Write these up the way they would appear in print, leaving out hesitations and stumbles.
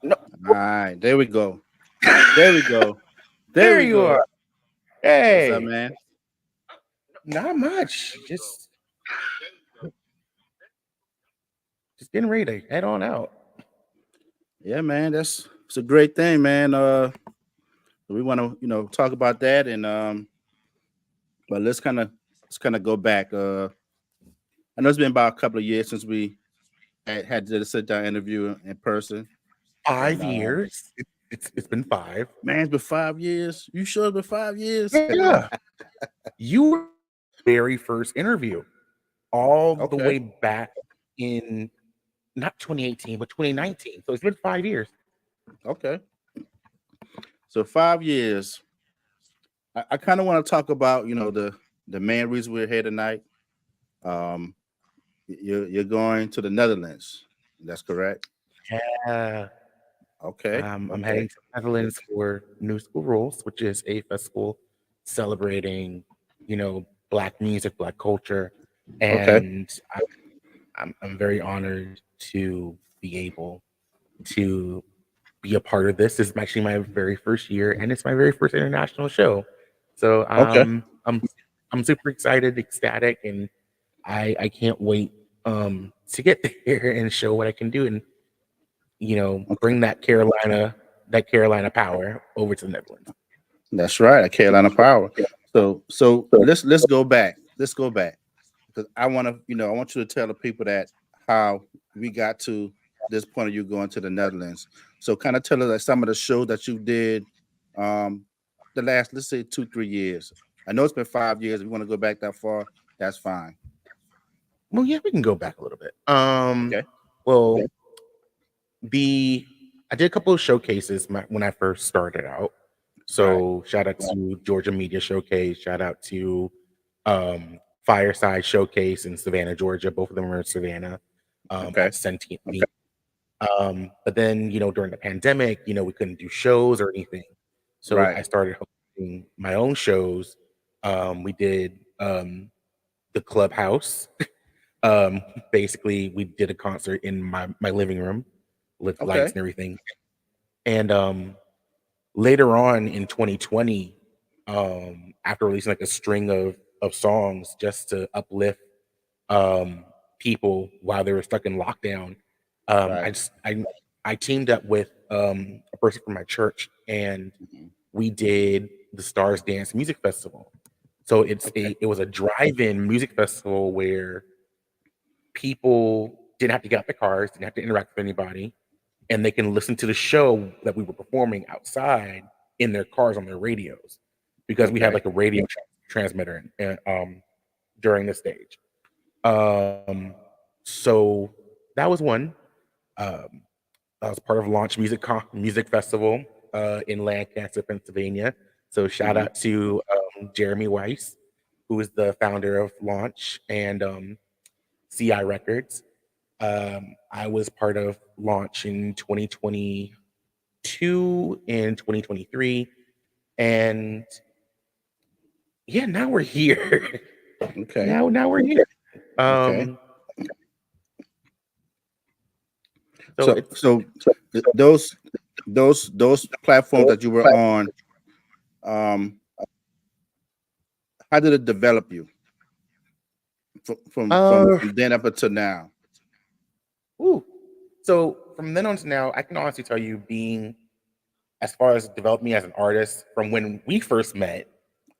No, All right, there we go. There we go. There there we you go. are. What's up, Hey, man? not much. Just getting ready to head on out. Yeah, man, that's it's a great thing, man. We want to talk about that, and but let's kind of go back. I know it's been about a couple of years since we had to sit down interview in person, and 5 years. It's been 5. man, it's been 5 years. You sure it's been 5 years? Yeah, you were very first interview all the Okay, way back in not 2018 but 2019. So it's been 5 years. okay. So 5 years. I kind of want to talk about the main reason we're here tonight. Um, you're going to the Netherlands. That's correct. Yeah. Okay. I'm Okay. heading to the Netherlands for New School Rules, which is a festival celebrating, Black music, Black culture, Okay. and I'm very honored to be able to be a part of this. This is actually my very first year, and it's my very first international show. So Okay. I'm super excited, ecstatic, and I can't wait to get there and show what I can do and Okay. bring that Carolina power over to the Netherlands. That's right. At Carolina Power. So let's go back. Let's go back because I want you to tell the people that how we got to this point of you going to the Netherlands. So kind of tell us like some of the shows that you did, um, the last let's say 2 3 years. I know it's been 5 years. If you want to go back that far, that's fine. Well, yeah, we can go back a little bit. Okay. Well, the I did a couple of showcases when I first started out. Right. So shout out to Georgia Media Showcase. Shout out to Fireside Showcase in Savannah, Georgia. Both of them are in Savannah Okay. at Sentient Media. But then, during the pandemic, we couldn't do shows or anything. So Right. I started hosting my own shows. We did the Clubhouse. Um, Basically, we did a concert in my living room with lights Okay. and everything. And later on in 2020, after releasing like a string of songs just to uplift um, people while they were stuck in lockdown, Right. I teamed up with a person from my church, and Mhm. we did the Stars Dance Music Festival. So Okay. it was a drive-in music festival where people didn't have to get out their cars, didn't have to interact with anybody, and they can listen to the show that we were performing outside in their cars on their radios because we had Okay. like a radio transmitter during the stage. Um, so that was one. Um, I was part of Launch Music Festival in Lancaster, Pennsylvania. So shout Hmm. out to Jeremy Weiss, who is the founder of Launch and CI Records. I was part of Launch in 2022 and 2023, and yeah, now we're here. Okay. now we're here. Okay. Um, so So it's so those platforms that you were on, um, how did it develop you from from from, uh, from then up until now? ooh. So from then on to now, I can honestly tell you, being as far as developed me as an artist from when we first met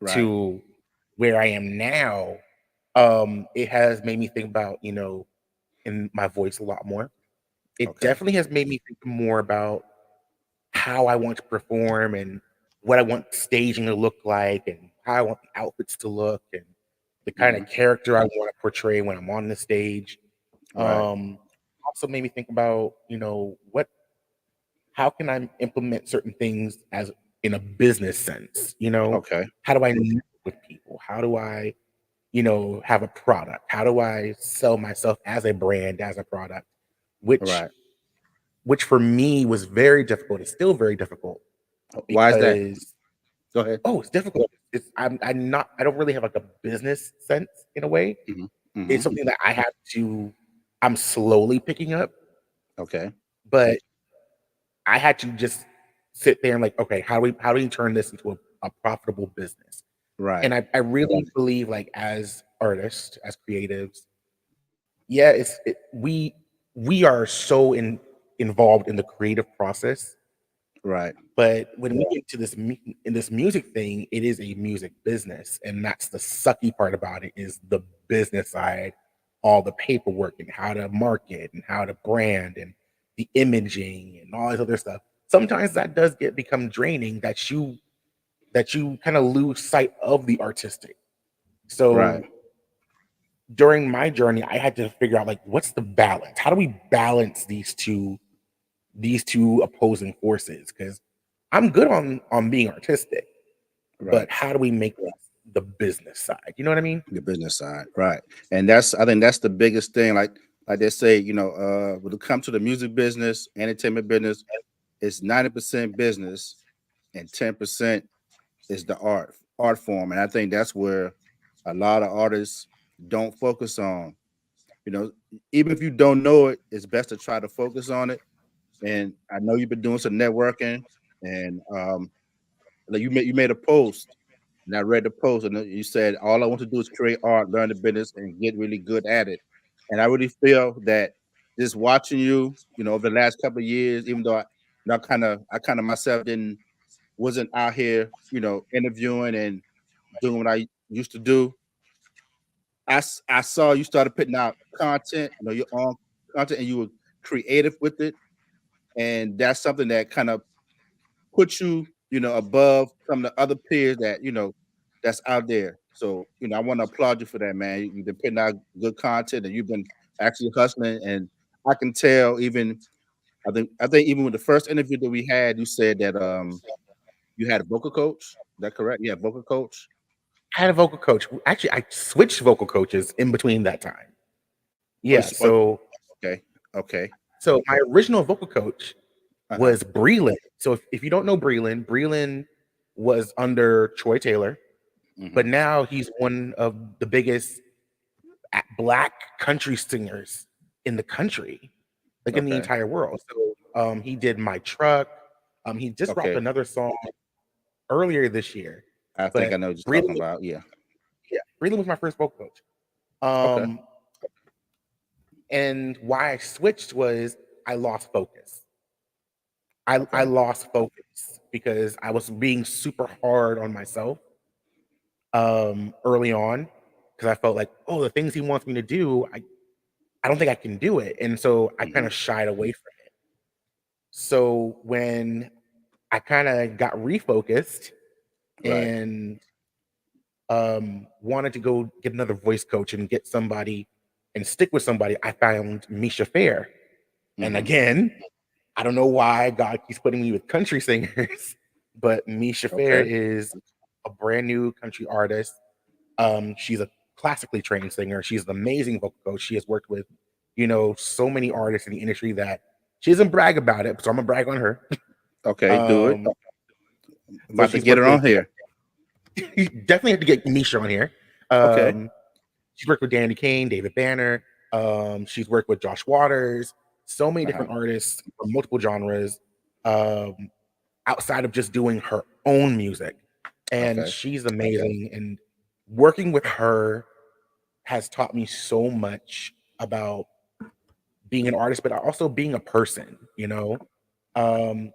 Right. to where I am now, it has made me think about, in my voice a lot more. It Okay. definitely has made me think more about how I want to perform and what I want staging to look like and how I want the outfits to look and the kind Hmm. of character I want to portray when I'm on the stage. Right. Also made me think about, how can I implement certain things as in a business sense? Okay. How do I network with people? How do I, have a product? How do I sell myself as a brand, as a product? Which Right. which for me was very difficult. It's still very difficult Why is that? because Go ahead. it's difficult. I don't really have like a business sense in a way. Hmm. Hmm. It's something that I have. To. I'm slowly picking up, Okay. but I had to just sit there and like, okay, how do we turn this into a profitable business? Right. And I really believe like as artists, as creatives, yeah, we are so involved in the creative process. Right. But when we get to in this music thing, it is a music business, and that's the sucky part about it is the business side, all the paperwork and how to market and how to brand and the imaging and all this other stuff. Sometimes that does become draining that you kind of lose sight of the artistic. Right. So during my journey, I had to figure out like what's the balance? How do we balance these two opposing forces? Because I'm good on being artistic, Right. but how do we make this the business side? You know what I mean? The business side, right? And that's I think that's the biggest thing. Like they say, when it comes to the music business, entertainment business, it's 90% business and 10% is the art form. And I think that's where a lot of artists don't focus on. You know, even if you don't know it, it's best to try to focus on it. And I know you've been doing some networking, and like you made a post, and I read the post, and you said all I want to do is create art, learn the business, and get really good at it. And I really feel that just watching you, over the last couple of years, even though I kind of myself didn't wasn't out here, interviewing and doing what I used to do. I saw you started putting out content, your own content, and you were creative with it, and that's something that kind of put you, above some of the other peers that that's out there. So, I want to applaud you for that, man. You've been putting out good content, and you've been actually hustling. And I can tell, even I think even with the first interview that we had, you said that you had a vocal coach. Is that correct? Yeah, vocal coach. I had a vocal coach. Actually, I switched vocal coaches in between that time. Oh, Yeah, okay, okay. so my original vocal coach Uh-huh. was Breland. So if you don't know Breland was under Troy Taylor, but Hmm. now he's one of the biggest black country singers in the country, like in the Okay, entire world. So he did My Truck. He just dropped okay. another song earlier this year. I think I But know what you're talking Breland, about. Yeah. yeah, Breland was my first vocal coach. Okay. Um, and why I switched was I lost focus. I Okay. lost focus because I was being super hard on myself early on because I felt like, oh, the things he wants me to do, I don't think I can do it. And so I kind Hmm. of shied away from it. So when I kind of got refocused Right. and wanted to go get another voice coach and get somebody and stick with somebody, I found Misha Fair. And Hmm. again, I don't know why God keeps putting me with country singers, but Misha Fair Okay. is a brand new country artist. She's a classically trained singer. She's an amazing vocal coach. She has worked with, so many artists in the industry that she doesn't brag about it, so I'm gonna brag on her. Okay. Do it. Um, I'm so about to she's get worked her on with here. you definitely have to get Misha on here. Okay. Um, she's worked with Danny Kane, David Banner. She's worked with Josh Waters, so many Uh-huh. different artists from multiple genres, um, outside of just doing her own music. And Okay. she's amazing. And working with her has taught me so much about being an artist, but also being a person, um,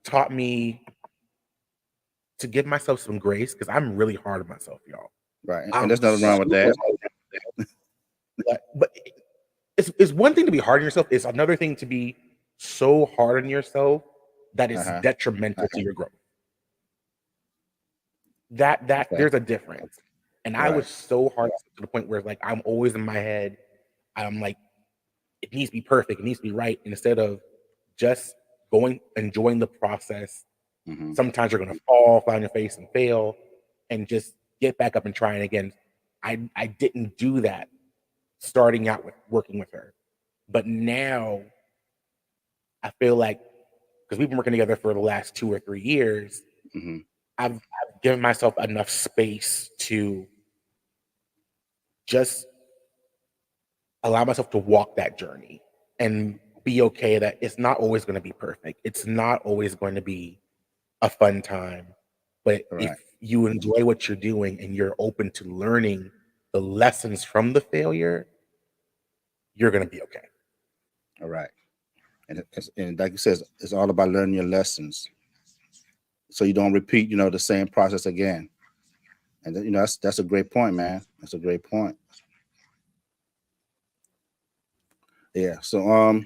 taught me to give myself some grace because I'm really hard on myself, y'all. Right. And I'm there's nothing wrong with super that. hard, but it's one thing to be hard on yourself. It's another thing to be so hard on yourself that it's Uh-huh. detrimental to your growth. That Okay. there's a difference. And I was Right. so hard to the point where like I'm always in my head. I'm like, it needs to be perfect, it needs to be right. Instead of just going, enjoying the process. Hmm. Sometimes you're gonna fall, fly on your face and fail, and just get back up and trying again. I didn't do that starting out with working with her. But now I feel like because we've been working together for the last 2 or 3 years, Hmm. I've given myself enough space to just allow myself to walk that journey and be okay that it's not always going to be perfect. It's not always going to be a fun time. But if Right. you enjoy what you're doing and you're open to learning the lessons from the failure, you're going to be okay. All right. And like you said, it's all about learning your lessons, so you don't repeat, the same process again. And that's a great point, man. That's a great point. Yeah. So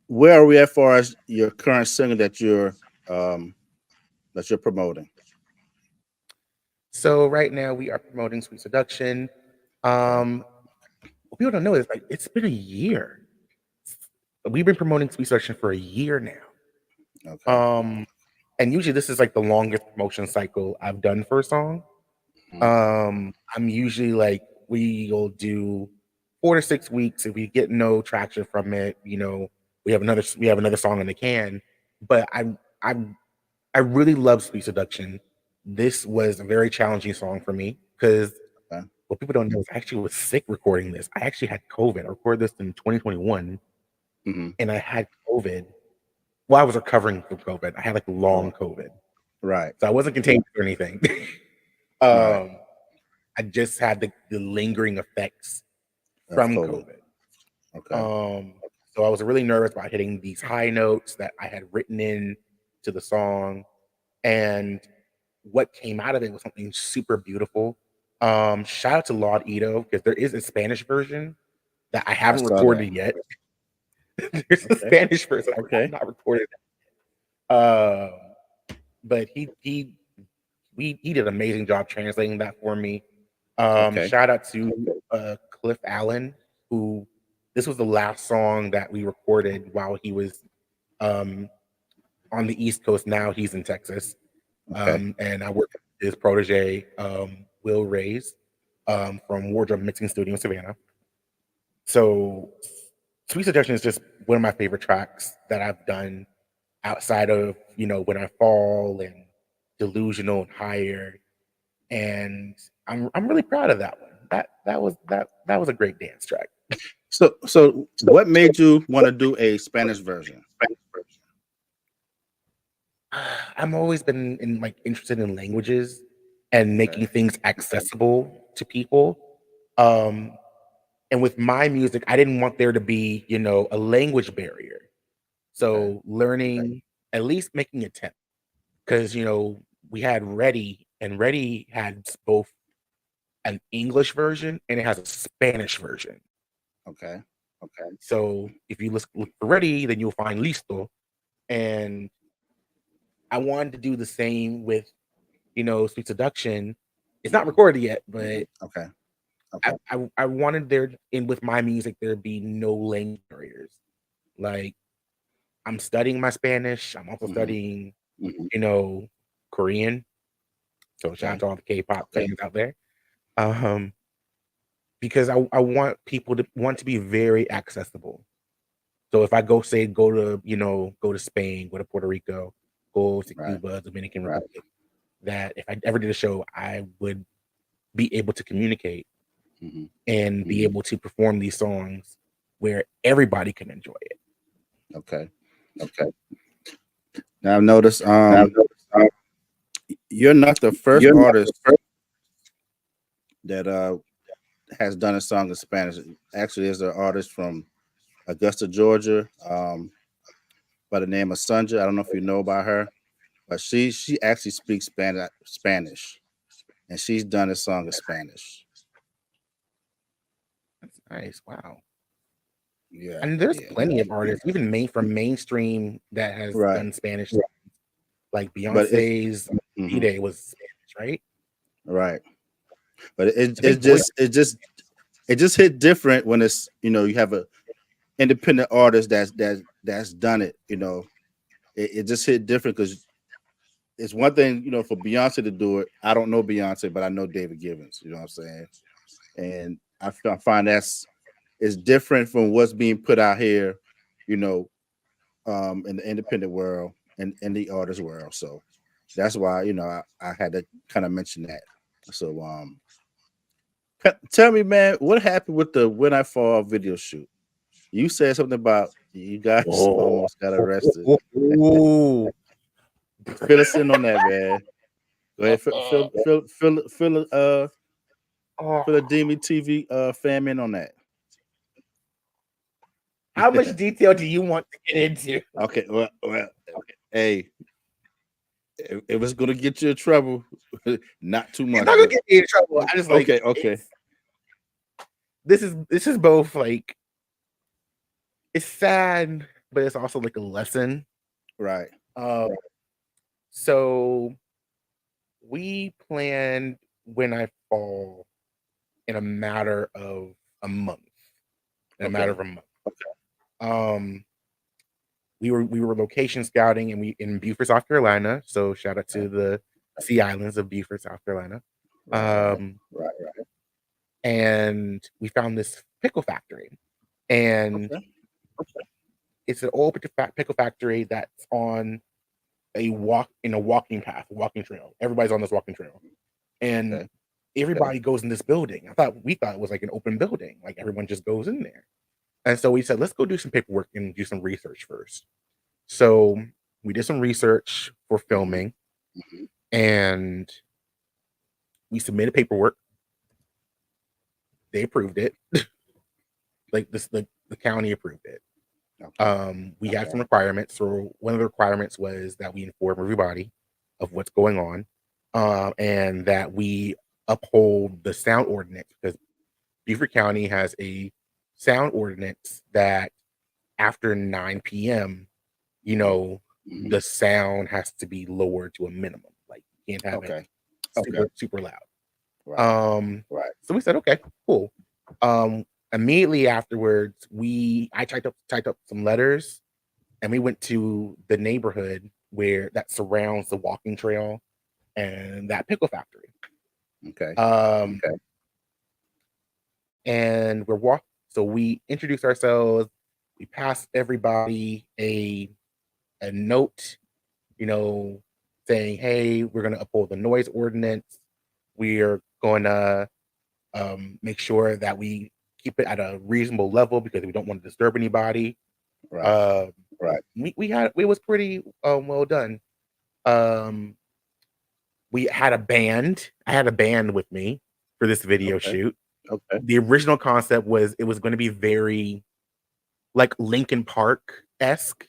where are we as far as your current singer um that you're promoting? So right now we are promoting Sweet Seduction. Okay. What people don't know is like it's been a year. We've been promoting Sweet Seduction for a year now. Okay. Um, and usually this is like the longest promotion cycle I've done for a song. Mhm. I'm usually like we'll do 4 to 6 weeks. If we get no traction from it, we have another song in the can. But I really love Sweet Seduction. This was a very challenging song for me because Okay. what people don't know is I actually was sick recording this. I actually had COVID. I recorded this in 2021 Hmm. and I had COVID. Well, I was recovering from COVID. I had like long Oh, COVID. right. So I wasn't contagious or anything. Right. um, I just had the lingering effects Of from COVID. COVID. Okay. Um, so I was really nervous about hitting these high notes that I had written in to the song. And what came out of it was something super beautiful. Shout out to Laud Ito because there is a Spanish version that I I haven't saw that. recorded yet. There's a Okay. Spanish version I have Okay. not recorded. Um, but he did an amazing job translating that for me. Okay. Shout out to Cliff Allen, who this was the last song that we recorded while he was um, on the East Coast. Now he's in Texas, Okay. and I work with his protege, Will Rays, from Wardrobe Mixing Studio in Savannah. So, Sweet Suggestion is just one of my favorite tracks that I've done outside of When I Fall and Delusional and Higher, and I'm really proud of that one. That was a great dance track. So what made you want to do a Spanish version? I'm always been like interested in languages and Okay. making things accessible to people. Um, and with my music, I didn't want there to be, a language barrier. Okay. So learning, at least making attempt, because we had Ready, and Ready had both an English version and it has a Spanish version. Okay. Okay. So if you look for Ready, then you'll find Listo. And I wanted to do the same with, Sweet Seduction. It's not recorded yet, but Okay. I wanted there in with my music there be no language barriers. Like I'm studying my Spanish. I'm also Hmm. studying, you know, Korean. So shout out Okay. to all the K-pop fans out there. Um, because I want people to want to be very accessible. So if I go to Spain, go to Puerto Rico, go to Right. Cuba, Dominican Republic, that if I ever did a show, I would be able to communicate Hmm. and be able to perform these songs where everybody can enjoy it. Okay. Okay. Now I've noticed Now, you're not the first you're not the artist first. that has done a song in Spanish. Actually, there's an artist from Augusta, Georgia, by the name of Sunja. I don't know if you know about her, but she actually speaks Spanish, and she's done a song in Spanish. That's nice. Wow. Yeah, And there's yeah, plenty of artists, even from mainstream, that has right. done Spanish. Like But it's Beyonce's mhm, B-Day was Spanish, right? right. But it I it think Boy. just it just it just hit different when it's you have a independent artist that's done it. It just hit different because it's one thing for Beyonce to do it. I don't know Beyonce, but I know David Givens. You know what I'm saying? And I find it's different from what's being put out here, you know, in the independent world and in the artist world. So that's why I had to kind of mention that. So Tell me, man, what happened with the When I Fall video shoot? You said something about you guys almost got arrested. Ooh. Fill us in on that, man. Go ahead, fill the DMEtv fam in on that. How much detail do you want to get into? Okay, well, hey, if it's gonna get you in trouble, not too much. It's not gonna get me in trouble. I just like okay. This is both like it's sad, but it's also like a lesson. Right. So we planned When I Fall in a matter of a month. Okay. We were location scouting and we in Beaufort, South Carolina. So shout out to the Sea Islands of Beaufort, South Carolina. Right. And we found this pickle factory. And it's an old pickle factory that's on a walking path, walking trail. Everybody's on this walking trail. And everybody goes in this building. We thought it was like an open building. Like everyone just goes in there. And so we said, let's go do some paperwork and do some research first. So we did some research for filming and we submitted paperwork. They approved it. Like the county approved it. We had some requirements. So one of the requirements was that we inform everybody of what's going on, and that we uphold the sound ordinance, because Beaufort County has a sound ordinance that after 9 p.m., the sound has to be lowered to a minimum. Like you can't have it super loud. Right. So we said, okay, cool. Immediately afterwards, I typed up some letters, and we went to the neighborhood that surrounds the walking trail and that pickle factory. Okay. And so we introduced ourselves. We passed everybody a note, saying, hey, we're going to uphold the noise ordinance. We're going to make sure that we keep it at a reasonable level because we don't want to disturb anybody. Right. It was pretty well done. We had a band. I had a band with me for this video shoot. Okay. The original concept was it was going to be very like Linkin Park-esque.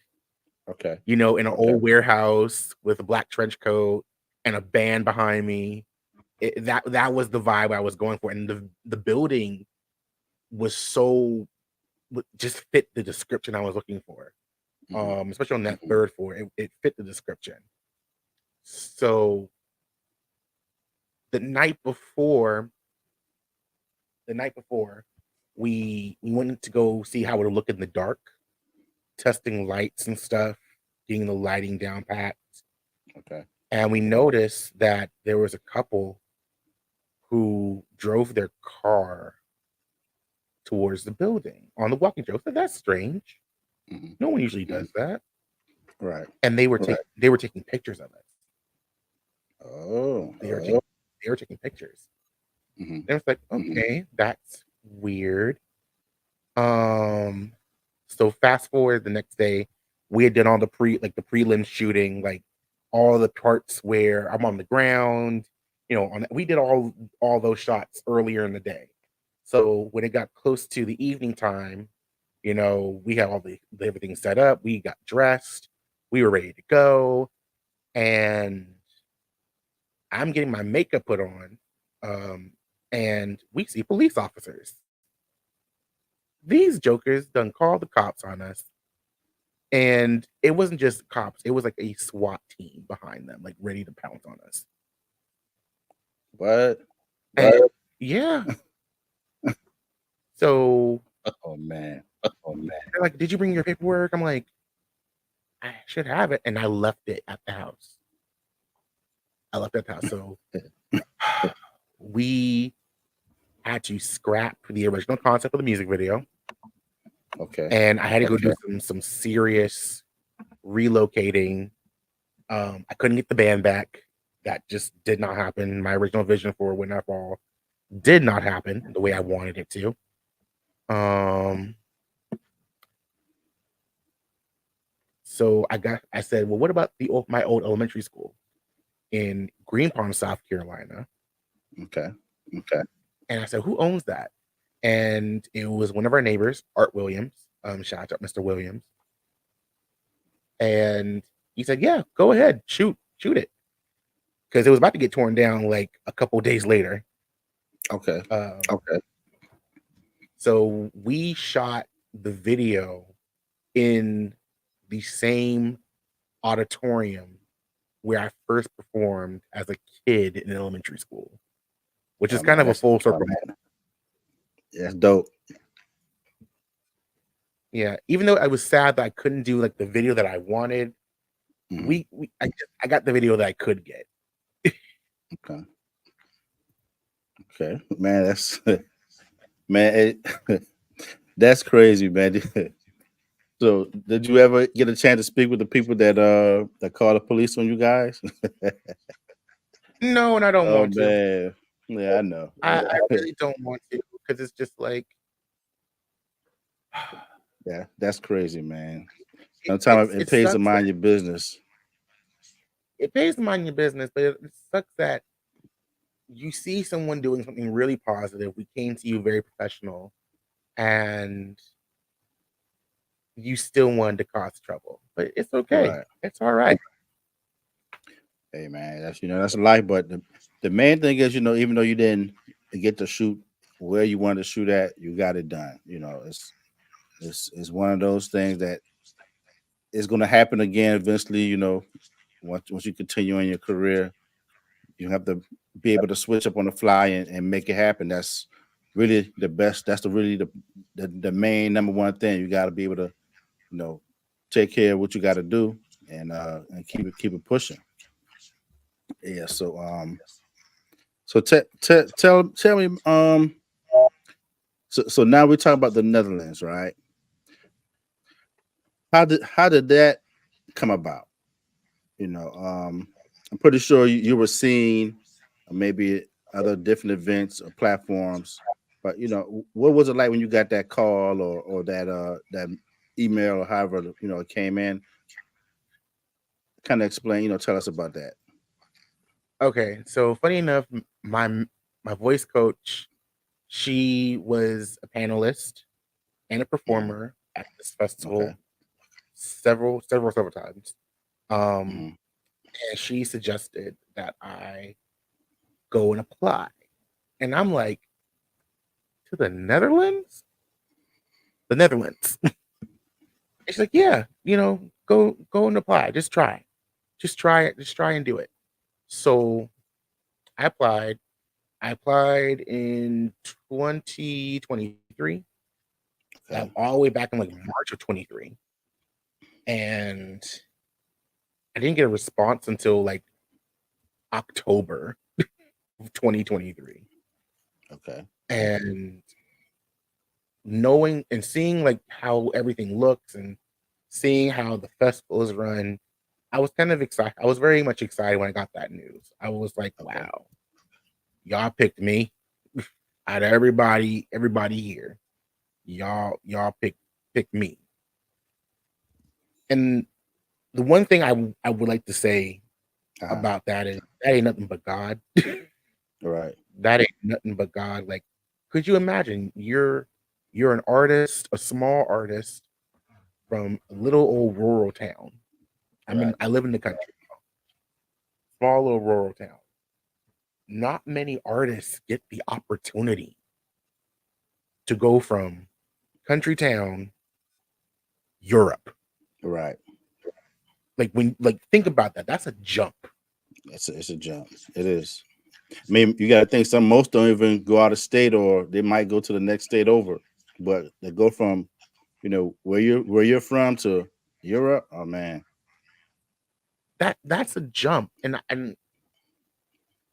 Okay. In an old warehouse with a black trench coat and a band behind me. That was the vibe I was going for, and the building was just fit the description I was looking for. Especially on that third floor, it fit the description. So the night before, we went to go see how it would look in the dark, testing lights and stuff, getting the lighting down packed. Okay. And we noticed that there was a couple who drove their car towards the building on the walking trail. So that's strange. No one usually does that. Right. And they were taking pictures of us. Oh. They were taking pictures. And it's like, okay, that's weird. So fast forward the next day, we had done all the prelim shooting, like all the parts where I'm on the ground, we did all those shots earlier in the day. So when it got close to the evening time, we had all everything set up. We got dressed. We were ready to go. And I'm getting my makeup put on. And we see police officers. These jokers done called the cops on us. And it wasn't just cops. It was like a SWAT team behind them, like ready to pounce on us. What? And, yeah. So, oh man, they're like, did you bring your paperwork? I'm like, I should have it. And I left it at the house. So we had to scrap the original concept of the music video. Okay. And I had to go do some serious relocating. I couldn't get the band back. That just did not happen. My original vision for When I Fall did not happen the way I wanted it to. So I said, well, what about my old elementary school in Green Palm, South Carolina? Okay. And I said, who owns that? And it was one of our neighbors, Art Williams. Shout out Mr. Williams. And he said, yeah, go ahead, shoot it. Because it was about to get torn down like a couple days later. Okay. So we shot the video in the same auditorium where I first performed as a kid in elementary school, which is kind of a full circle. Yeah, that's dope. Yeah, even though I was sad that I couldn't do like the video that I wanted, I got the video that I could get. Okay, man, that's crazy, man. So, did you ever get a chance to speak with the people that called the police on you guys? No, and I don't want to. Yeah, I know. I really don't want to, because it's just like, yeah, that's crazy, man. Sometimes it pays to mind your business. It pays to mind your business, but it sucks that you see someone doing something really positive. We came to you very professional, and you still wanted to cause trouble. But it's okay. Right. It's all right. Hey, man, that's life. But the main thing is, even though you didn't get to shoot where you wanted to shoot at, you got it done. It's one of those things that is going to happen again eventually. Once you continue in your career, you have to be able to switch up on the fly and make it happen. That's really the best. That's the main number one thing. You got to be able to, take care of what you got to do and keep it pushing. Yeah. So tell me. So now we're talking about the Netherlands, right? How did that come about? I'm pretty sure you were seeing maybe other different events or platforms, but what was it like when you got that call or that email or however it came in? Kind of explain, tell us about that. Okay, so funny enough, my voice coach, she was a panelist and a performer at this festival several times. And she suggested that I go and apply. And I'm like, to the Netherlands? The Netherlands. And she's like, yeah, go and apply. Just try. Just try it. Just try and do it. So I applied. I applied in 2023. All the way back in like March of 23. And I didn't get a response until like October of 2023. Okay. And knowing and seeing like how everything looks and seeing how the festival is run, I was kind of excited. I was very much excited when I got that news. I was like, wow, y'all picked me out of everybody here. Y'all picked me. And the one thing I would like to say about that is that ain't nothing but God. Right. That ain't nothing but God. Like, could you imagine you're an artist, a small artist from a little old rural town. I live in the country now. Small little rural town. Not many artists get the opportunity to go from country town, Europe. Right. Like think about that. That's a jump. It's a jump. It is. I mean, you got to think most don't even go out of state, or they might go to the next state over, but they go from, where you're from to Europe. Oh man, that's a jump, and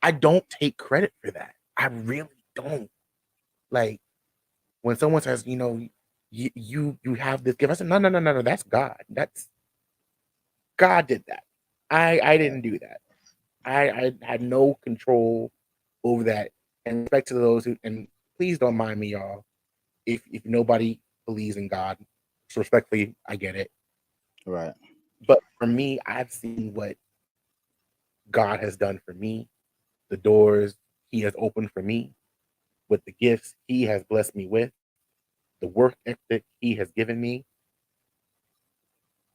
I don't take credit for that. I really don't. Like when someone says, you have this gift, I said, no, that's God. That's God did that. I didn't do that. I had no control over that. And respect to those who, and please don't mind me, y'all. If nobody believes in God, so respectfully, I get it. Right. But for me, I've seen what God has done for me, the doors He has opened for me, with the gifts He has blessed me with, the work ethic He has given me.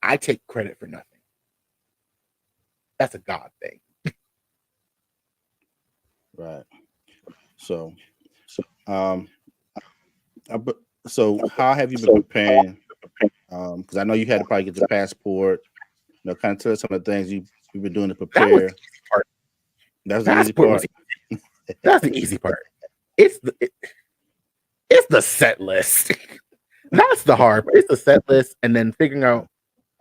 I take credit for nothing. That's a God thing. Right. So, um, so how have you been preparing? Because I know you had to probably get your passport. Kind of tell us some of the things you've been doing to That was the prepare. easy part. That was the easy Passport part. was easy. That's the easy part. It's the set list. That's the hard part. It's the set list, and then figuring out,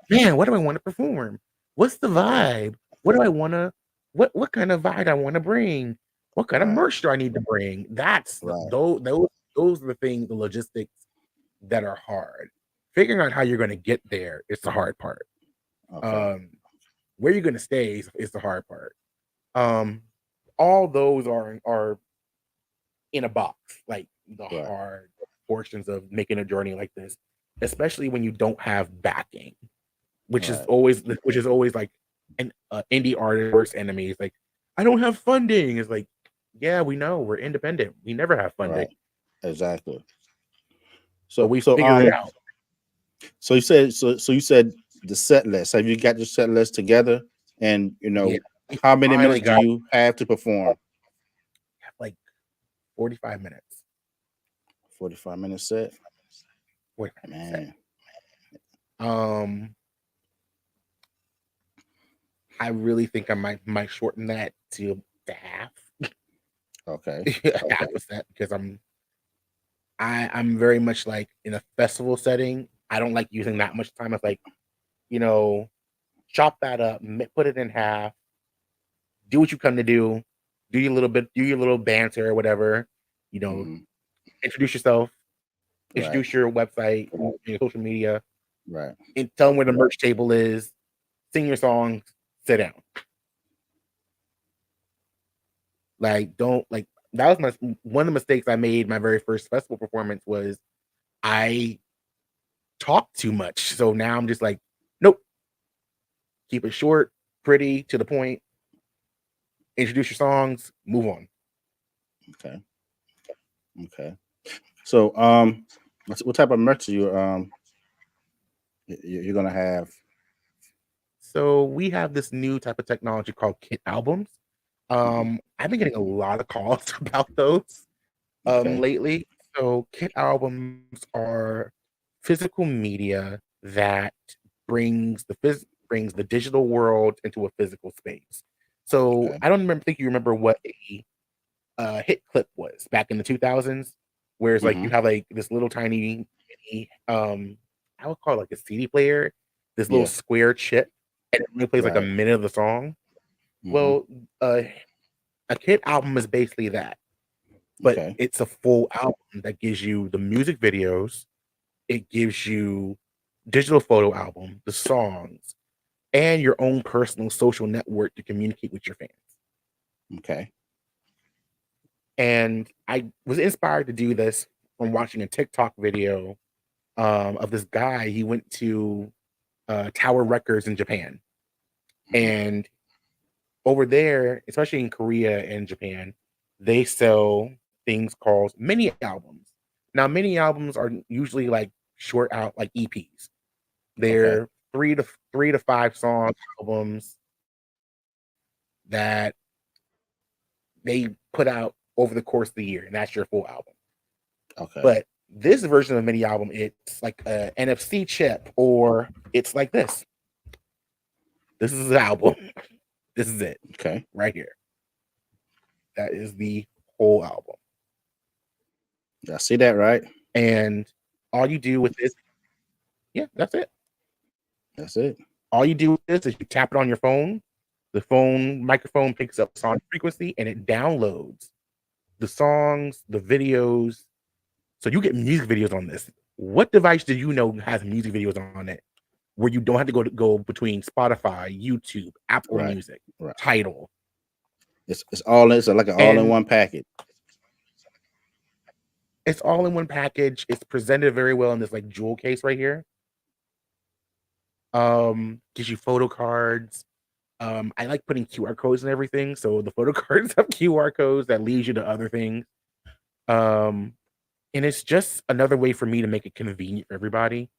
man, what do I want to perform? What's the vibe? What do I want to? What kind of vibe I want to bring? What kind of Right. merch do I need to bring? That's Right. those are the things, the logistics that are hard. Figuring out how you're going to get there is the hard part. Okay. Where you're going to stay is the hard part. All those are in a box, like the Right. hard portions of making a journey like this, especially when you don't have backing, which is Right. always like an indie artist worst enemy. It's like, I don't have funding. It's like, yeah, we know, we're independent. We never have funding, Right. Exactly. but So we figured it out. So you said the set list. Have you got your set list together? And Yeah, how many finally minutes do you have to perform? like 45 minutes. 45 minute set. 45 minutes Man. set. I really think I might shorten that to half. Okay. Half a set, because I'm very much like in a festival setting. I don't like using that much time. It's like, chop that up, put it in half, do what you come to do your little banter or whatever, Mhm. introduce yourself, Right. introduce your website, your social media, Right. and tell them where the merch table is, sing your songs, sit down. Like, don't like that was one of the mistakes I made my very first festival performance was I talked too much. So now I'm just like, nope. Keep it short, pretty, to the point. Introduce your songs, move on. Okay. Okay. So what type of merch you're gonna have? So we have this new type of technology called kit albums. I've been getting a lot of calls about those Okay. lately. So kit albums are physical media that brings the digital world into a physical space. So Okay. I don't think you remember what a hit clip was back in the 2000s, where it's like you have like this little tiny I would call it like a CD player, this little Yeah. square chip, and it only plays like a Right. minute of the song. Well, a kit album is basically that, but Okay. it's a full album that gives you the music videos, it gives you digital photo album, the songs, and your own personal social network to communicate with your fans. Okay. And I was inspired to do this from watching a TikTok video of this guy. He went to Tower Records in Japan, and over there, especially in Korea and Japan, they sell things called mini albums. Now, mini albums are usually like short out like EPs. They're three to five song albums that they put out over the course of the year, and that's your full album. Okay. But this version of mini album, it's like a NFC chip, or it's like this. This is the album. This is it. Okay. Right here. That is the whole album. I see that, right? And all you do with this, yeah, that's it. That's it. All you do with this is you tap it on your phone. The phone microphone picks up sonic frequency and it downloads the songs, the videos. So you get music videos on this. What device do you know has music videos on it where you don't have to go between Spotify, YouTube, Apple Right. Music, Right. Tidal? It's like an all-in-one package. It's all in one package. It's presented very well in this like jewel case right here. Gives you photo cards. I like putting QR codes and everything, so the photo cards have QR codes that leads you to other things. And it's just another way for me to make it convenient for everybody,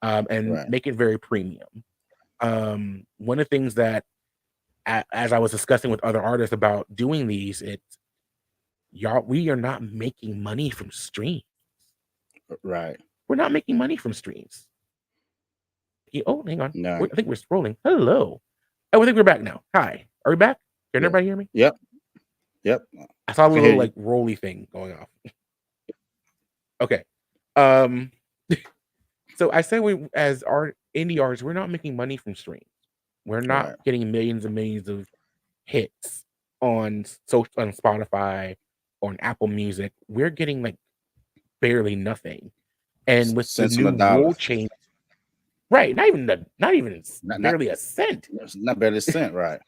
and Right. make it very premium. One of the things that, as I was discussing with other artists about doing these, it's y'all, we are not making money from streams. Right. We're not making money from streams. Oh, hang on. No. I think we're scrolling. Hello. Oh, I think we're back now. Hi. Are we back? Can Yeah. everybody hear me? Yep. Yep. I saw a can hear little you. like rolly thing going off. Okay. Um so I said, we as art indie artists, we're not making money from streams. We're not Right. getting millions and millions of hits on on Spotify or on Apple Music. We're getting like barely nothing. And with the Cents on new a dollar. rule change, right? Not even Not barely a cent. not barely a cent, right?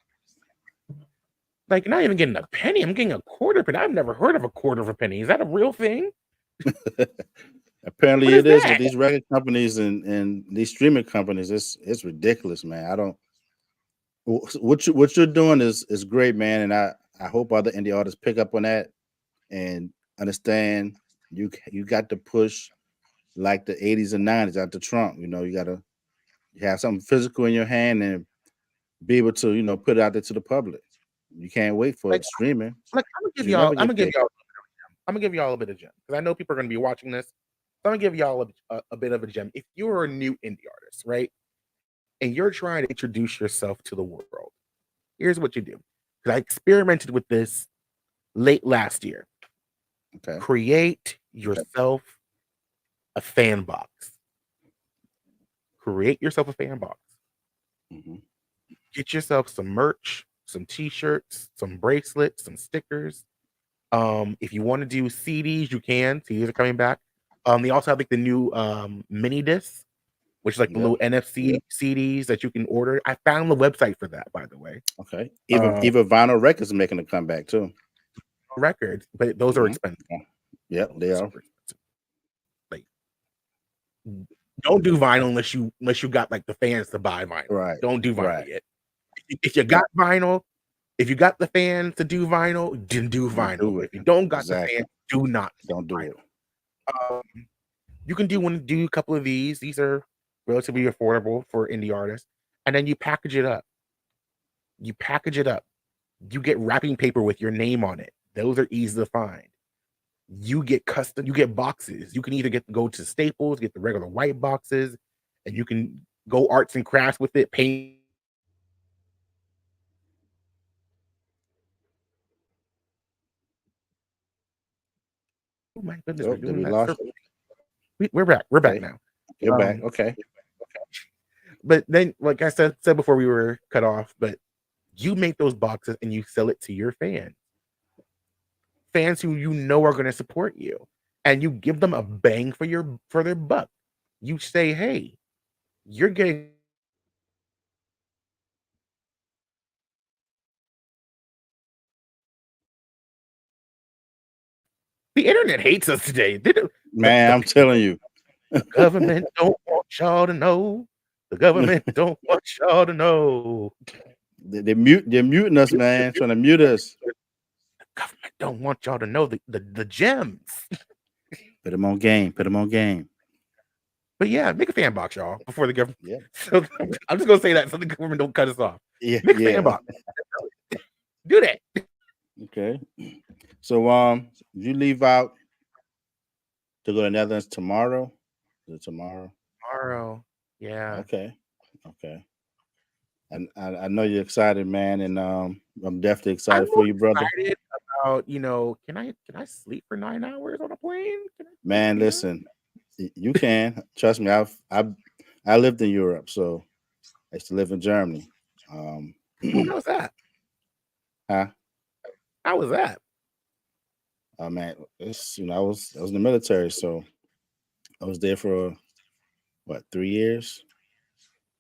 Like, not even getting a penny. I'm getting a quarter penny. I've never heard of a quarter of a penny. Is that a real thing? Apparently What it is with that? these record companies and these streaming companies. It's ridiculous, man. I don't what you're doing is great, man, and I hope other indie artists pick up on that and understand you got to push like the 80s and 90s out the trunk. You know, you got to have something physical in your hand and be able to, put it out there to the public. You can't wait for Like, streaming. I'm You never gonna get give paid. y'all I'm gonna give y'all a bit of gem, because I know people are gonna be watching this. So I'm gonna give y'all a bit of a gem. If you're a new indie artist, right, and you're trying to introduce yourself to the world, here's what you do. Because I experimented with this late last year. Okay. Create yourself a fan box. Create yourself a fan box. Mm-hmm. Get yourself some merch, some t-shirts, some bracelets, some stickers. If you want to do CDs, you can. CDs are coming back. They also have like the new mini discs, which is like the little NFC CDs that you can order. I found the website for that, by the way. Okay. Even vinyl records are making a comeback too. Records, but those are expensive. Yep, they are. Like, don't do vinyl unless you got like the fans to buy vinyl. Right. Don't do vinyl yet. If you got vinyl, if you got the fans to do vinyl, then do vinyl. If you don't got the fans, do not. Don't do it. You can do a couple of these. These are relatively affordable for indie artists, and then you package it up. You package it up. You get wrapping paper with your name on it. Those are easy to find. You get custom. You get boxes. You can either go to Staples, get the regular white boxes, and you can go arts and crafts with it. Paint. Oh my goodness, we're doing that. We're back. We're back now. You're back. Okay. But then, like I said before, we were cut off. But you make those boxes and you sell it to your fans who you know are going to support you, and you give them a bang for their buck. You say, hey, you're getting the internet hates us today. Man, I'm telling you. The government don't want y'all to know. The government don't want y'all to know. They're muting us, man. Trying to mute us. The government don't want y'all to know the gems. Put them on game. Put them on game. But yeah, make a fan box, y'all, before the government. Yeah. So I'm just gonna say that so the government don't cut us off. Yeah. Make a fan box. Do that. Okay. So you leave out to go to Netherlands tomorrow? Is it tomorrow? Tomorrow. Yeah. Okay. And I know you're excited, man, and I'm definitely excited for you, brother. Excited about, can I sleep for 9 hours on a plane? Man, listen, you can. Trust me, I lived in Europe, so I used to live in Germany. How was that? Huh? How was that? Man, it's I was in the military, so I was there for 3 years?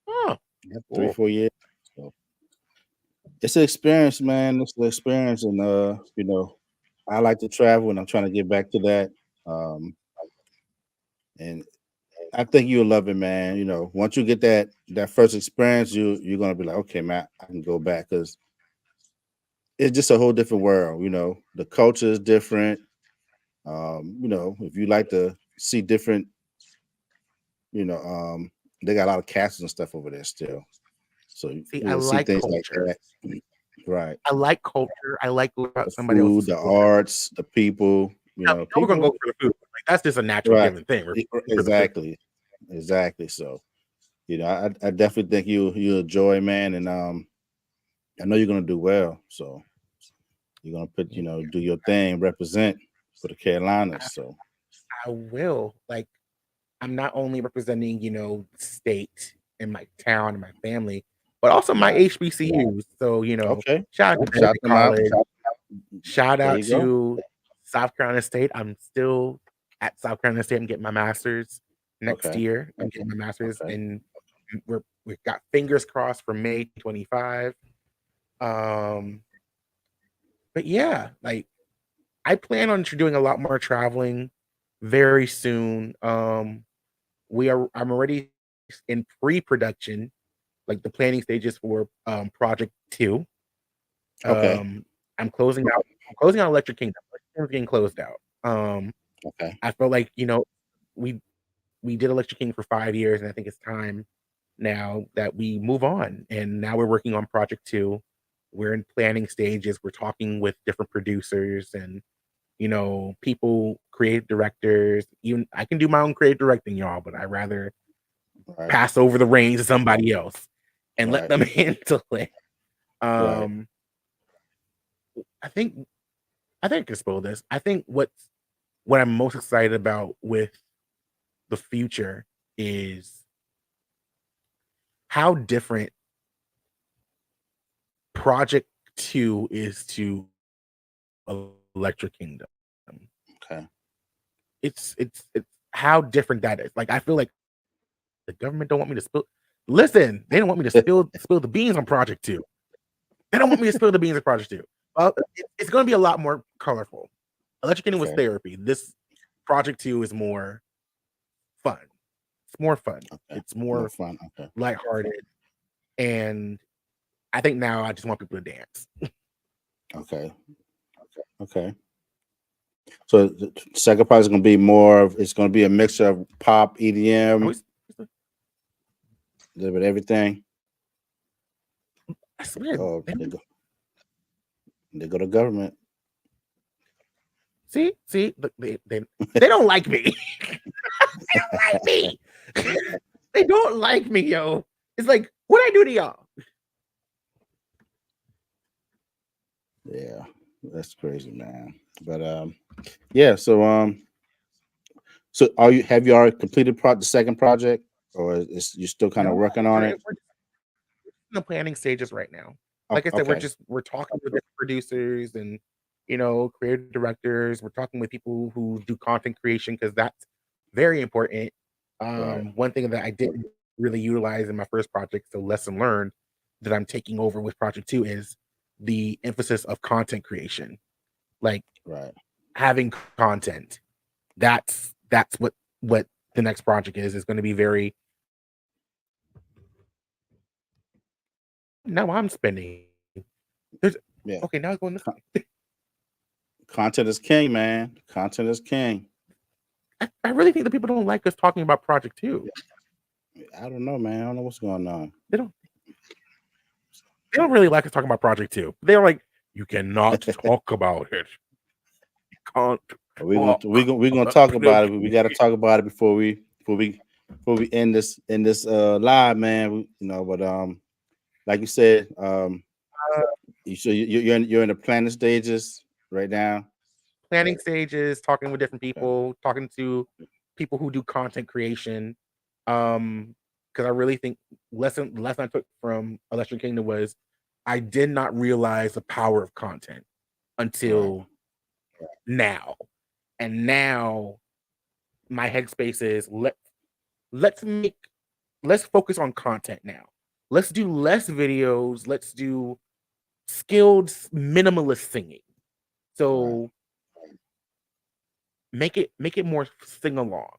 Oh, yeah, 3-4 years. So it's an experience, man. It's an experience, and I like to travel, and I'm trying to get back to that. Um, and I think you'll love it, man. You know, once you get that first experience, you're gonna be like, okay, man, I can go back because it's just a whole different world. You know, the culture is different. You know, if you like to see different, you know, they got a lot of castles and stuff over there still. So See, I you'll see like things like culture. that. Right. I like culture. I like learning The about somebody food, else's the culture. arts, the people, you Now, know, we're gonna people. go for the food. Like, that's just a natural Right. given thing. We're for the food. Exactly. Exactly. So, you know, I definitely think you'll enjoy, man, and I know you're gonna do well. So you're gonna put, you Thank know, you. do your thing, represent for the I, Carolinas. So I will. Like, I'm not only representing, state and my town and my family, but also my right. HBCUs. So, Okay. shout out to Shout Benedict them out. College. Shout There out you go. to South Carolina State. I'm still at South Carolina State. I'm getting my master's next Okay. year. I'm getting my master's, Okay. and we've got fingers crossed for May 25. Um, but yeah, like I plan on doing a lot more traveling very soon. I'm already in pre-production, like the planning stages for Project 2. Okay. Um, I'm closing out Electric Kingdom. Electric Kingdom's getting closed out. Okay. I felt like, we we did Electric King for 5 years, and I think it's time now that we move on. And now we're working on Project 2. We're in planning stages. We're talking with different producers and people, creative directors. Even I can do my own creative directing, y'all, but I rather Right. pass over the reins to somebody else and let Right. them handle it. Right. Um, I think I think I can spoil this. I think what I'm most excited about with the future is how different Project 2 is to Electric Kingdom. Okay. It's how different that is. Like I feel like the government don't want me to spill. Listen, they don't want me to spill the beans on Project 2. They don't want me to spill the beans on Project 2. Well, it's going to be a lot more colorful. Electric Kingdom was Okay. therapy. This Project 2 is more fun. It's more fun. Okay. It's More more fun. Okay. lighthearted, and I think now I just want people to dance. Okay. Okay. So the second part is going to be more of it's going to be a mixture of pop, Are EDM, we? a little bit of everything. I swear, Oh, they go to government. see, look, they don't like me. They don't like me. They don't like me, yo. It's like, what I do to y'all? Yeah, that's crazy, man. But yeah. So have you already completed the second project, or is you still kind of No, working on it? we're in the planning stages right now. Like I said, Okay. we're talking with different producers and creative directors. We're talking with people who do content creation because that's very important. Right. One thing that I didn't really utilize in my first project, so lesson learned, that I'm taking over with Project 2 is the emphasis of content creation. Like Right. having content. That's what the next project is. It's going to be very. Now I'm spending. There's Yeah. okay. Now it's going this way. Content is king, man. Content is king. I really think that people don't like us talking about Project 2. I don't know, man. I don't know what's going on. They don't. They don't really like us talking about Project 2. They're like, you cannot talk about it. You can't talk We're gonna about talk about it, but we got to it. talk about it before we end this live, man. But like you said, you're in the planning stages right now. Planning stages, talking with different Okay. people, talking to people who do content creation. Because I really think lesson I took from Electric Kingdom was I did not realize the power of content Right. until now. And now my headspace is let's make let's focus on content now. Let's do less videos. Let's do skilled minimalist singing. Right. So make it more sing along.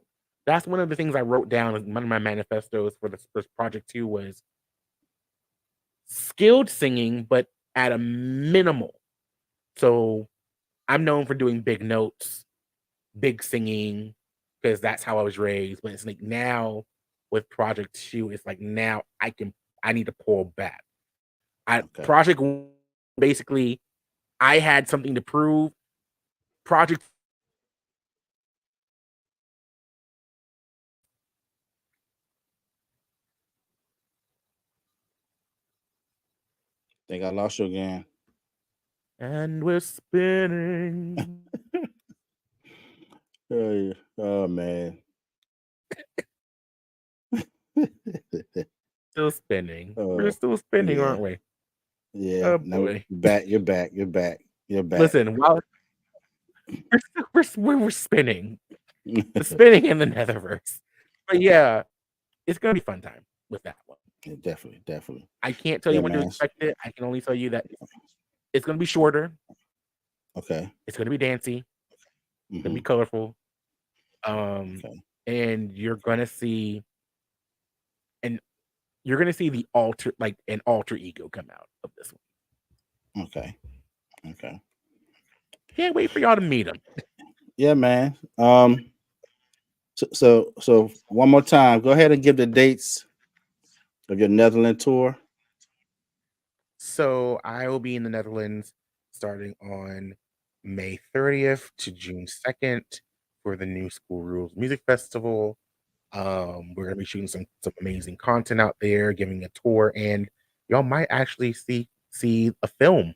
That's one of the things I wrote down as one of my manifestos for this project too, was skilled singing, but at a minimal. So I'm known for doing big notes, big singing, because that's how I was raised. But it's like now with Project 2, it's like now I need to pull back. Project basically, I had something to prove. Project I think I lost you again. And we're spinning. Oh man. Still spinning. We're still spinning, yeah. aren't we? Yeah. Oh No, boy. you're back. Listen, while we're spinning. The spinning in the Netherverse. But yeah, it's gonna be fun time with that one. Yeah, definitely. I can't tell you when to expect it. I can only tell you that it's gonna be shorter. Okay. It's gonna be dancey. It's gonna be colorful. And you're gonna see the an alter ego come out of this one. Okay. Can't wait for y'all to meet him. Yeah, man. So one more time, go ahead and give the dates of your Netherlands tour. So I will be in the Netherlands starting on May 30th to June 2nd for the New School Rules Music Festival. We're gonna be shooting some amazing content out there, giving a tour, and y'all might actually see a film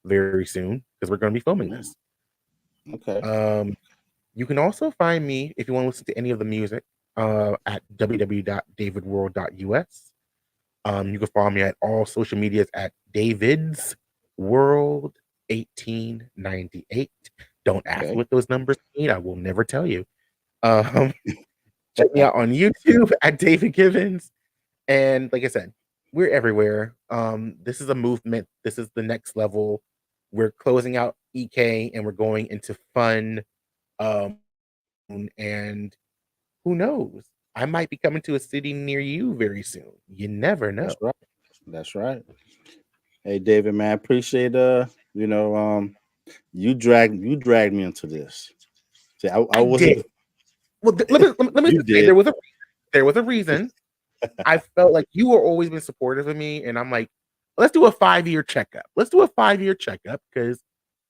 very soon because we're gonna be filming this. Okay. You can also find me if you want to listen to any of the music at www.davidworld.us. You can follow me at all social medias at David's World 1898. Don't ask me what those numbers mean. I will never tell you. Check me out on YouTube at David Givens. And like I said, we're everywhere. This is a movement. This is the next level. We're closing out EK and we're going into fun. And who knows? I might be coming to a city near you very soon. You never know. That's right. Hey David, man, appreciate you dragged me into this. See, I wasn't. Did. Well, let me just say there was a reason. I felt like you were always been supportive of me, and I'm like, let's do a 5-year checkup. Let's do a 5-year checkup because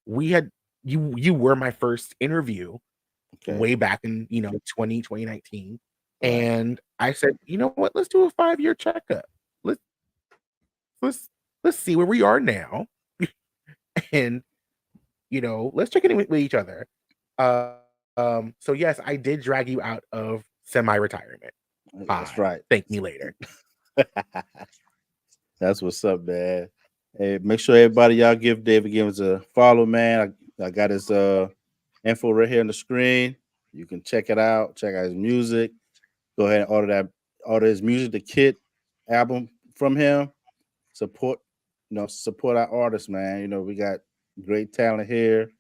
we had you were my first interview way back in 2019. And I said, you know what, let's do a 5-year checkup. Let's see where we are now. And let's check in with each other. So yes, I did drag you out of semi-retirement. That's right. Thank me later. That's what's up, man. Hey, make sure everybody y'all give David Givens a follow, man. I got his info right here on the screen. You can check it out. Check out his music. Go ahead and order his music, the Kid album from him. Support our artists, man. We got great talent here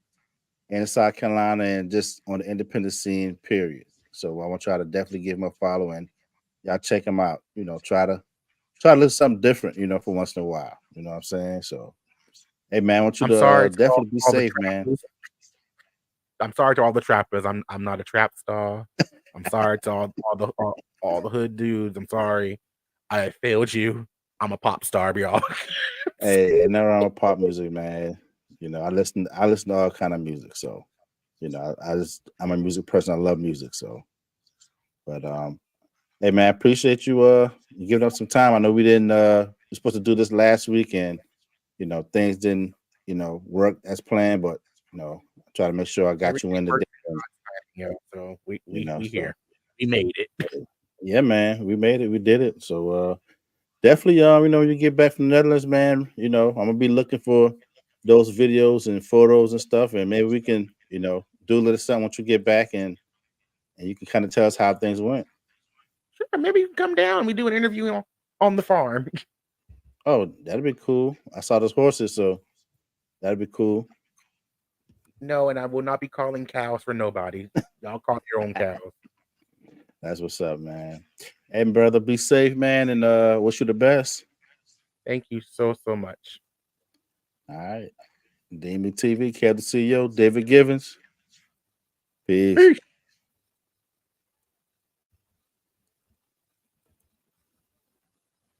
in South Carolina and just on the independent scene, period. So I want y'all to definitely give him a follow and y'all check him out. Try to listen to something different, for once in a while. You know what I'm saying? So, hey man, I want you to definitely be safe, man. I'm sorry to all the trappers. I'm not a trap star. I'm sorry to all the hood dudes. I'm sorry. I failed you. I'm a pop star, y'all. Hey, never wrong with pop music, man. I listen to all kind of music. So, I'm a music person. I love music. So, but hey man, I appreciate you giving up some time. I know we didn't we're supposed to do this last week and things didn't, work as planned, but I try to make sure I got you in today. So we here. We made it. Yeah, man, we made it. We did it. So definitely you get back from the Netherlands, man, I'm gonna be looking for those videos and photos and stuff, and maybe we can, do a little something once you get back and you can kind of tell us how things went. Sure, maybe you can come down and we do an interview on the farm. Oh, that'd be cool. I saw those horses, so that'd be cool. No, and I will not be calling cows for nobody. Y'all call your own cows. That's what's up, man. And brother, be safe, man, and wish you the best. Thank you so much. All right. DMEtv, KevDaCeo, David Givens. Peace. Peace.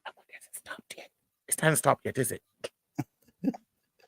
Oh, it hasn't stopped yet. It's not stopped yet, is it?